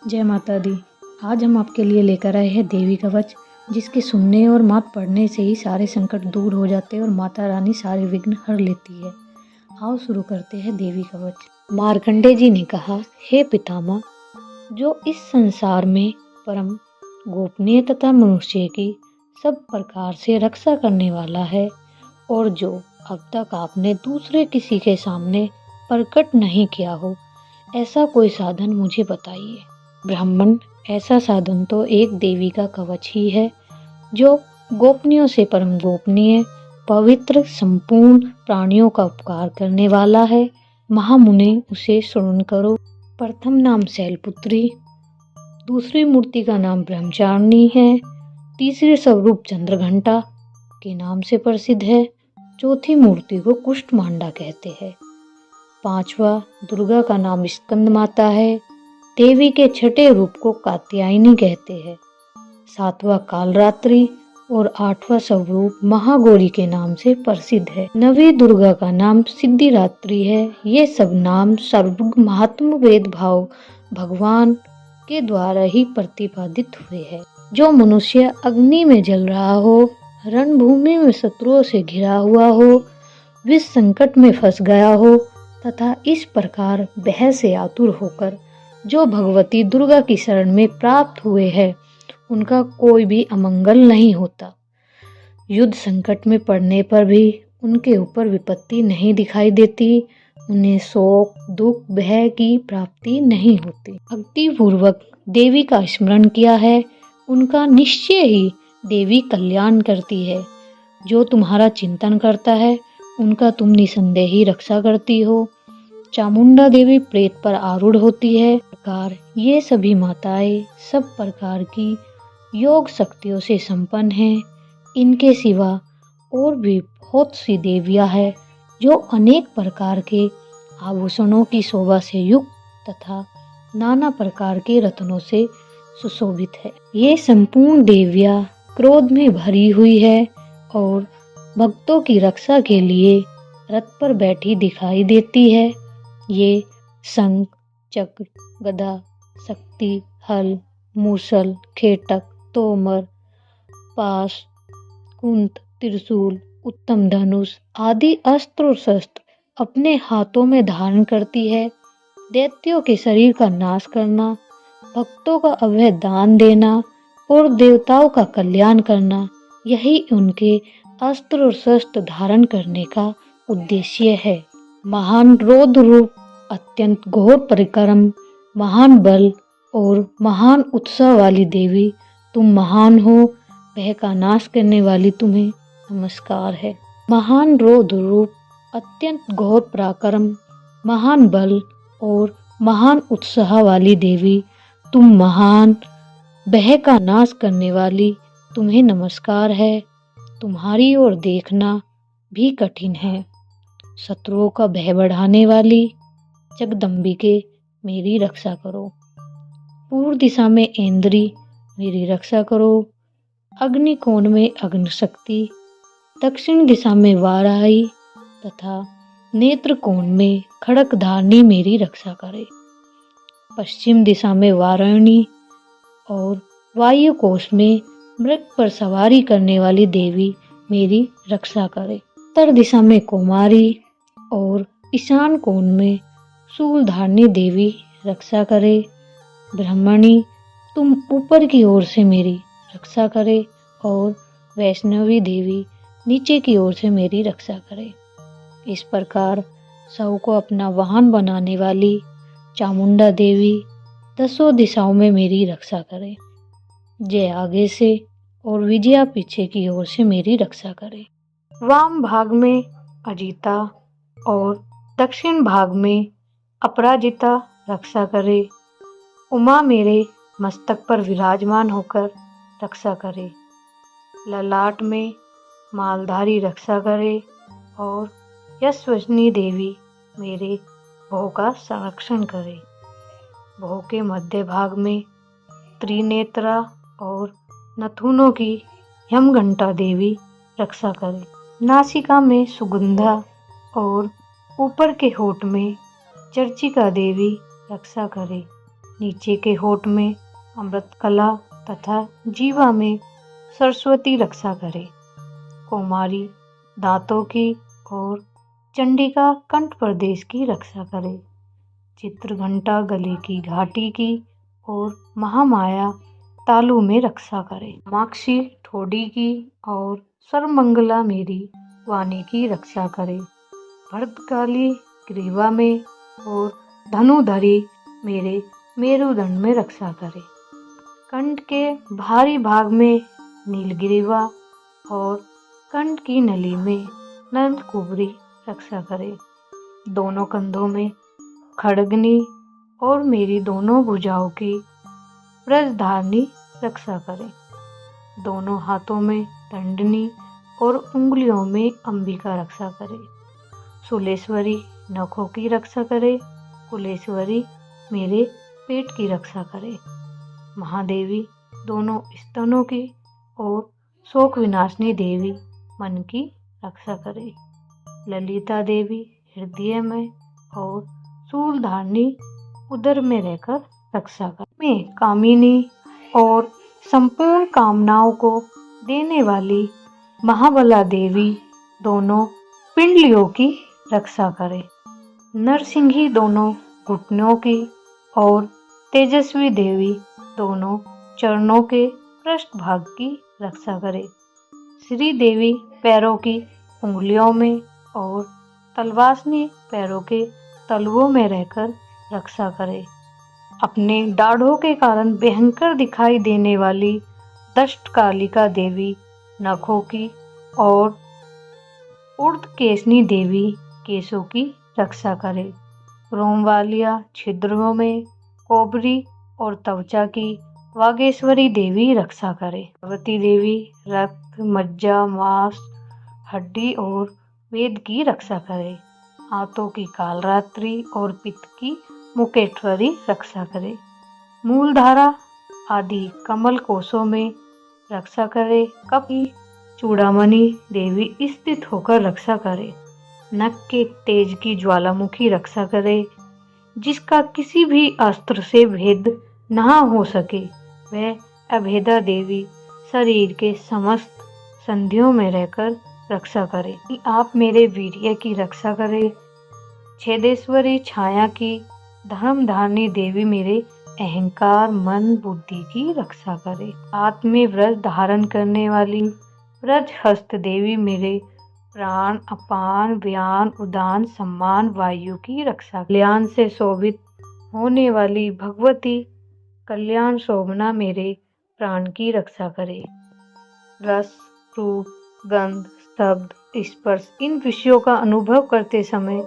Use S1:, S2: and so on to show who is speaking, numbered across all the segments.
S1: जय माता दी। आज हम आपके लिए लेकर आए हैं देवी कवच, जिसके सुनने और मात पढ़ने से ही सारे संकट दूर हो जाते हैं और माता रानी सारे विघ्न हर लेती है। आओ शुरू करते हैं देवी कवच। मार्कंडे जी ने कहा, हे पितामह, जो इस संसार में परम गोपनीय तथा मनुष्य की सब प्रकार से रक्षा करने वाला है और जो अब तक आपने दूसरे किसी के सामने प्रकट नहीं किया हो, ऐसा कोई साधन मुझे बताइए। ब्राह्मण, ऐसा साधन तो एक देवी का कवच ही है, जो गोपनीयों से परम गोपनीय, पवित्र, संपूर्ण प्राणियों का उपकार करने वाला है। महामुने, उसे श्रवण करो। प्रथम नाम शैलपुत्री, दूसरी मूर्ति का नाम ब्रह्मचारिणी है, तीसरे स्वरूप चंद्रघंटा के नाम से प्रसिद्ध है, चौथी मूर्ति को कुष्ठमांडा कहते हैं, पांचवा दुर्गा का नाम स्कंद माता है, देवी के छठे रूप को कात्यायनी कहते हैं, सातवां कालरात्रि और आठवां स्वरूप महागौरी के नाम से प्रसिद्ध है। नवी दुर्गा का नाम सिद्धिरात्रि है। ये सब नाम सर्वज्ञ महात्म वेद भाव भगवान के द्वारा ही प्रतिपादित हुए हैं। जो मनुष्य अग्नि में जल रहा हो, रणभूमि में शत्रुओं से घिरा हुआ हो, विष संकट में फंस गया हो तथा इस प्रकार भय से आतुर होकर जो भगवती दुर्गा की शरण में प्राप्त हुए हैं, उनका कोई भी अमंगल नहीं होता। युद्ध संकट में पड़ने पर भी उनके ऊपर विपत्ति नहीं दिखाई देती, उन्हें शोक, दुख, भय की प्राप्ति नहीं होती। भक्ति पूर्वक देवी का स्मरण किया है, उनका निश्चय ही देवी कल्याण करती है। जो तुम्हारा चिंतन करता है, उनका तुम निसंदेह ही रक्षा करती हो। चामुंडा देवी प्रेत पर आरूढ़ होती है। प्रकार ये सभी माताएं सब प्रकार की योग शक्तियों से संपन्न हैं। इनके सिवा और भी बहुत सी देवियां हैं, जो अनेक प्रकार के आभूषणों की शोभा से युक्त तथा नाना प्रकार के रत्नों से सुशोभित है। ये संपूर्ण देवियां क्रोध में भरी हुई है और भक्तों की रक्षा के लिए रथ पर बैठी दिखाई देती है। ये शंख, चक्र, गदा, शक्ति, हल, मूसल, खेटक, तोमर, पाश, कुंत, त्रिशूल, उत्तम धनुष आदि अस्त्र और शस्त्र अपने हाथों में धारण करती है। दैत्यों के शरीर का नाश करना, भक्तों का अभय दान देना और देवताओं का कल्याण करना, यही उनके अस्त्र और शस्त्र धारण करने का उद्देश्य है। महान रौद्र रूप, अत्यंत घोर परिक्रम, महान बल और महान उत्साह वाली देवी, तुम महान हो। भय का नाश करने वाली तुम्हें नमस्कार है। महान रौद्र रूप, अत्यंत घोर पराक्रम, महान बल और महान उत्साह वाली देवी, तुम महान, भय का नाश करने वाली, तुम्हें नमस्कार है। तुम्हारी ओर देखना भी कठिन है। शत्रुओं का भय बढ़ाने वाली जगदम्बिके, मेरी रक्षा करो। पूर्व दिशा में ऐन्द्री, मेरी रक्षा करो। अग्निकोण में अग्निशक्ति, दक्षिण दिशा में वाराही तथा नेत्र कोण में खड़कधारणी मेरी रक्षा करे। पश्चिम दिशा में वारायणी और वायु कोश में मृग पर सवारी करने वाली देवी मेरी रक्षा करे। उत्तर दिशा में कुमारी और ईशान कोण में शूलधारणी देवी रक्षा करे। ब्रह्मणी, तुम ऊपर की ओर से मेरी रक्षा करे और वैष्णवी देवी नीचे की ओर से मेरी रक्षा करे। इस प्रकार सब को अपना वाहन बनाने वाली चामुंडा देवी दसों दिशाओं में मेरी रक्षा करे। जय आगे से और विजया पीछे की ओर से मेरी रक्षा करे। वाम भाग में अजिता और दक्षिण भाग में अपराजिता रक्षा करे। उमा मेरे मस्तक पर विराजमान होकर रक्षा करे। ललाट में मालधारी रक्षा करे और यशस्विनी देवी मेरे भोग का संरक्षण करे। भोग के मध्य भाग में त्रिनेत्रा और नथुनों की यमघंटा देवी रक्षा करे। नासिका में सुगंधा और ऊपर के होठ में चर्चिका देवी रक्षा करे। नीचे के होठ में अमृत कला तथा जीवा में सरस्वती रक्षा करे। कौमारी दांतों की और चंडिका कंठ प्रदेश की रक्षा करे। चित्रघंटा गले की घाटी की और महामाया तालु में रक्षा करे। माक्षी ठोड़ी की और सर्वमंगला मेरी वाणी की रक्षा करे। भद्रकाली ग्रीवा में और धनुधरी मेरे मेरुदंड में रक्षा करे। कंठ के भारी भाग में नीलग्रीवा और कंठ की नली में नंदकुबरी रक्षा करे। दोनों कंधों में खड़गनी और मेरी दोनों भुजाओं की व्रजधारणी रक्षा करे। दोनों हाथों में दंडनी और उंगलियों में अंबिका रक्षा करे। शूलेश्वरी नखों की रक्षा करे। कुलेश्वरी मेरे पेट की रक्षा करे। महादेवी दोनों स्तनों की और शोक विनाशिनी देवी मन की रक्षा करे। ललिता देवी हृदय में और शूलधारणी उदर में रहकर रक्षा करे। मैं कामिनी और संपूर्ण कामनाओं को देने वाली महाबला देवी दोनों पिंडलियों की रक्षा करे। नरसिंही दोनों घुटनों की और तेजस्वी देवी दोनों चरणों के पृष्ठभाग की रक्षा करे। श्री देवी पैरों की उंगलियों में और तलवासनी पैरों के तलवों में रहकर रक्षा करे। अपने दाढ़ों के कारण भयंकर दिखाई देने वाली दष्टकालिका देवी नखों की और ऊर्ध्वकेशनी देवी केशों की रक्षा करे। रोमवालिया छिद्रों में कोबरी और त्वचा की वागेश्वरी देवी रक्षा करे। पार्वती देवी रक्त मज्जा मांस हड्डी और वेद की रक्षा करे। हाथों की कालरात्रि और पित्त की मुकेश्वरी रक्षा करे। मूलधारा आदि कमल कोशों में रक्षा करे। कप की चूड़ामणि देवी स्थित होकर रक्षा करे। नख के तेज की ज्वालामुखी रक्षा करे। जिसका किसी भी अस्त्र से भेद न हो सके वह अभेदा देवी शरीर के समस्त संधियों में रहकर रक्षा करे। आप मेरे वीर्य की रक्षा करे। छेदेश्वरी छाया की धर्मधारिणी देवी मेरे अहंकार मन बुद्धि की रक्षा करे। हाथ में व्रज धारण करने वाली व्रज हस्त देवी मेरे प्राण अपान व्यान उदान सम्मान वायु की रक्षा। कल्याण से शोभित होने वाली भगवती कल्याण शोभना मेरे प्राण की रक्षा करे। रस रूप गंध शब्द स्पर्श इन विषयों का अनुभव करते समय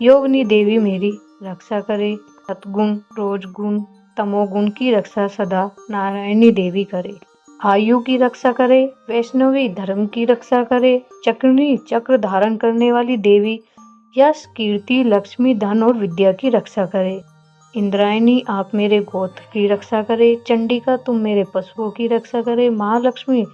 S1: योगिनी देवी मेरी रक्षा करे। सतगुण रोजगुण तमोगुण की रक्षा सदा नारायणी देवी करे। आयु की रक्षा करे। वैष्णवी धर्म की रक्षा करे। चक्रनी चक्र धारण करने वाली देवी यश कीर्ति लक्ष्मी धन और विद्या की रक्षा करे। इंद्रायणी आप मेरे गोत्र की रक्षा करे। चंडिका तुम मेरे पशुओं की रक्षा करे। महालक्ष्मी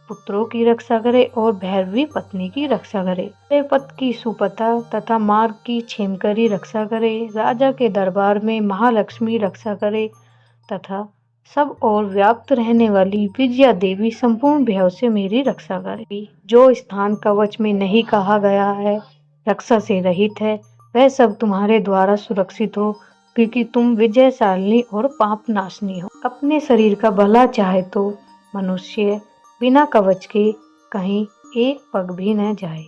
S1: पुत्रों की रक्षा करे और भैरवी पत्नी की रक्षा करे। पत की सुपथा तथा मार्ग की क्षेमकरी रक्षा करे। राजा के दरबार में महालक्ष्मी रक्षा करे तथा सब और व्याप्त रहने वाली विजया देवी संपूर्ण भय से मेरी रक्षा करे। जो स्थान कवच में नहीं कहा गया है रक्षा से रहित है वह सब तुम्हारे द्वारा सुरक्षित हो क्योंकि तुम विजयशालिनी और पाप नाशनी हो। अपने शरीर का भला चाहे तो मनुष्य बिना कवच के कहीं एक पग भी न जाए।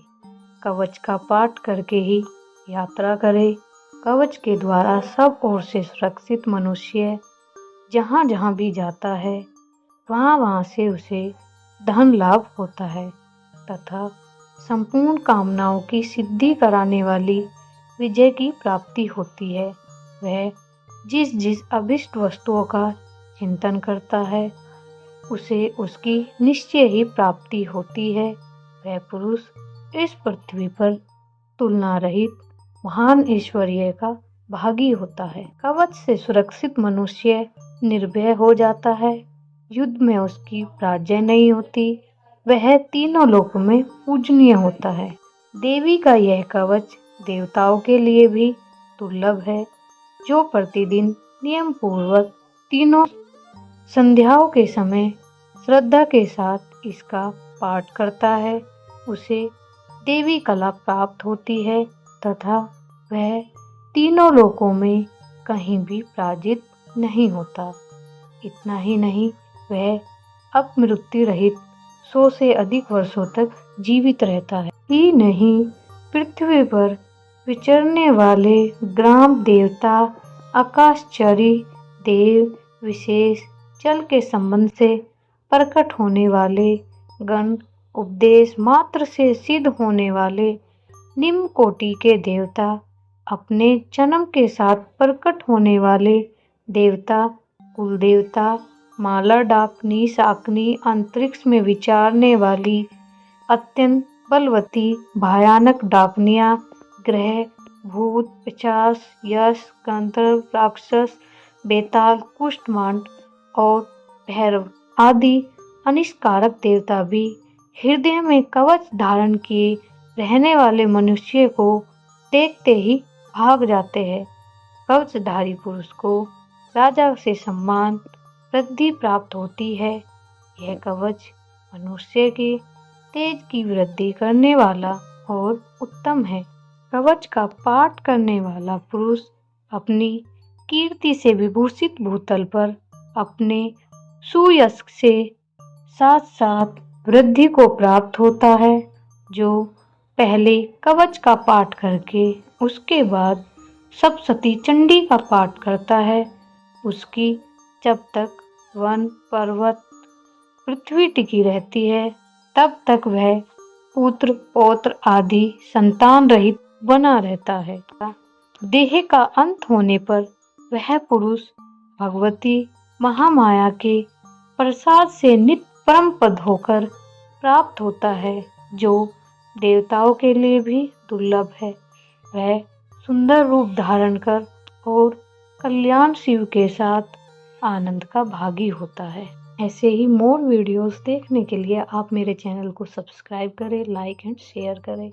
S1: कवच का पाठ करके ही यात्रा करे। कवच के द्वारा सब ओर से सुरक्षित मनुष्य जहाँ जहाँ भी जाता है वहाँ वहाँ से उसे धन लाभ होता है तथा संपूर्ण कामनाओं की सिद्धि कराने वाली विजय की प्राप्ति होती है। वह जिस जिस अभिष्ट वस्तुओं का चिंतन करता है उसे उसकी निश्चय ही प्राप्ति होती है। वह पुरुष इस पृथ्वी पर तुलना रहित महान ऐश्वर्य का भागी होता है। कवच से सुरक्षित मनुष्य निर्भय हो जाता है। युद्ध में उसकी पराजय नहीं होती। वह तीनों लोकों में पूजनीय होता है। देवी का यह कवच देवताओं के लिए भी दुर्लभ है जो प्रतिदिन नियम पूर्वक तीनों संध्याओं के समय श्रद्धा के साथ इसका पाठ करता है, उसे देवी कला प्राप्त होती है तथा वह तीनों लोकों में कहीं भी पराजित नहीं होता। इतना ही नहीं, वह अपमृत्यु रहित 100 से अधिक वर्षों तक जीवित रहता है। ही नहीं, पृथ्वी पर विचरने वाले ग्राम देवता, आकाशचारी देव, विशेष जल के संबंध से प्रकट होने वाले गण, उपदेश मात्र से सिद्ध होने वाले निम्न कोटि के देवता, अपने जन्म के साथ प्रकट होने वाले देवता, कुल देवता, माला डाकनी शाकनी, अंतरिक्ष में विचारने वाली अत्यंत बलवती भयानक डाकनियाँ, ग्रह, भूत, पिशाच, यश, गंधर्व, राक्षस, बेताल, कुष्ठमांड और भैरव आदि अनिष्कारक देवता भी हृदय में कवच धारण किए रहने वाले मनुष्य को देखते ही भाग जाते हैं। कवचधारी पुरुष को राजा से सम्मान वृद्धि प्राप्त होती है। यह कवच मनुष्य के तेज की वृद्धि करने वाला और उत्तम है। कवच का पाठ करने वाला पुरुष अपनी कीर्ति से विभूषित भूतल पर अपने सुयश से साथ साथ वृद्धि को प्राप्त होता है। जो पहले कवच का पाठ करके उसके बाद सप्तशती चंडी का पाठ करता है, उसकी जब तक वन, पर्वत, पृथ्वी टिकी रहती है तब तक वह पुत्र, पौत्र आदि संतान रहित बना रहता है। देह का अंत होने पर वह पुरुष भगवती महामाया के प्रसाद से नित्य परम पद होकर प्राप्त होता है, जो देवताओं के लिए भी दुर्लभ है। वह सुंदर रूप धारण कर और कल्याण शिव के साथ आनंद का भागी होता है। ऐसे ही मोर वीडियोस देखने के लिए आप मेरे चैनल को सब्सक्राइब करें, लाइक एंड शेयर करें।